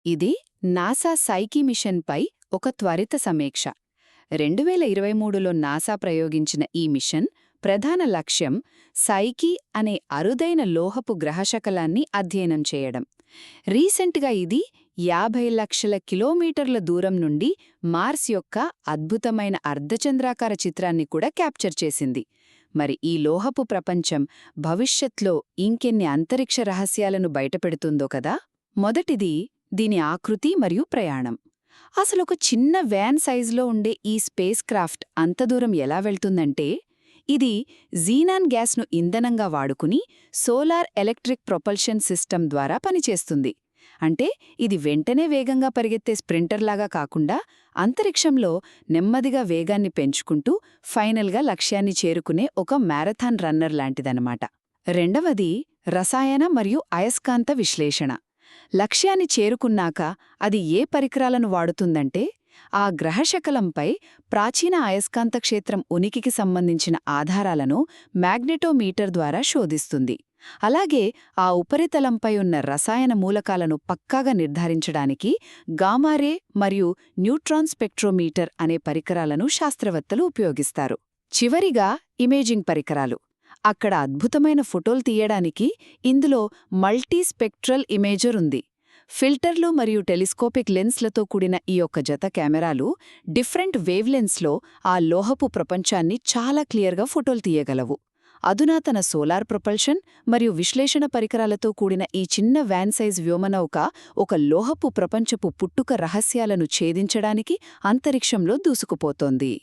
ఇది నాసా సైకి మిషన్పై ఒక త్వరిత సమీక్ష. 2023లో నాసా ప్రయోగించిన ఈ మిషన్ ప్రధాన లక్ష్యం సైకి అనే అరుదైన లోహపు గ్రహశకలాన్ని అధ్యయనం చేయడం. రీసెంట్గా ఇది 50 లక్షల కిలోమీటర్ల దూరం నుండి మార్స్ యొక్క అద్భుతమైన అర్ధచంద్రాకార చిత్రాన్ని కూడా క్యాప్చర్ చేసింది. మరి ఈ లోహపు ప్రపంచం భవిష్యత్లో ఇంకెన్ని అంతరిక్ష రహస్యాలను బయటపెడుతుందో కదా. మొదటిది దీని ఆకృతి మరియు ప్రయాణం. అసలొక చిన్న వ్యాన్ సైజులో ఉండే ఈ స్పేస్ క్రాఫ్ట్ అంత దూరం ఎలా వెళ్తుందంటే, ఇది జీనాన్ గ్యాస్ను ఇంధనంగా వాడుకుని సోలార్ ఎలక్ట్రిక్ ప్రొపల్షన్ సిస్టమ్ ద్వారా పనిచేస్తుంది. అంటే ఇది వెంటనే వేగంగా పరిగెత్తే స్ప్రింటర్లాగా కాకుండా అంతరిక్షంలో నెమ్మదిగా వేగాన్ని పెంచుకుంటూ ఫైనల్గా లక్ష్యాన్ని చేరుకునే ఒక మ్యారథాన్ రన్నర్ లాంటిదన్నమాట. రెండవది రసాయన మరియు అయస్కాంత విశ్లేషణ. లక్ష్యాన్ని చేరుకున్నాక అది ఏ పరికరాలను వాడుతుందంటే, ఆ గ్రహశకలంపై ప్రాచీన అయస్కాంత క్షేత్రం ఉనికికి సంబంధించిన ఆధారాలను మ్యాగ్నెటోమీటర్ ద్వారా శోధిస్తుంది. అలాగే ఆ ఉపరితలంపై ఉన్న రసాయన మూలకాలను పక్కాగా నిర్ధారించడానికి గామారే మరియు న్యూట్రాన్ స్పెక్ట్రోమీటర్ అనే పరికరాలను శాస్త్రవేత్తలు ఉపయోగిస్తారు. చివరిగా ఇమేజింగ్ పరికరాలు. అక్కడ అద్భుతమైన ఫోటోలు తీయడానికి ఇందులో మల్టీ స్పెక్ట్రల్ ఇమేజర్ ఉంది. ఫిల్టర్లు మరియు టెలిస్కోపిక్ లెన్స్లతో కూడిన ఈ ఒక్క జత కెమెరాలు డిఫరెంట్ వేవ్లెన్స్లో ఆ లోహపు ప్రపంచాన్ని చాలా క్లియర్గా ఫోటోలు తీయగలవు. అధునాతన సోలార్ ప్రొపల్షన్ మరియు విశ్లేషణ పరికరాలతో కూడిన ఈ చిన్న వ్యాన్ సైజ్ వ్యోమనౌక ఒక లోహపు ప్రపంచపు పుట్టుక రహస్యాలను ఛేదించడానికి అంతరిక్షంలో దూసుకుపోతోంది.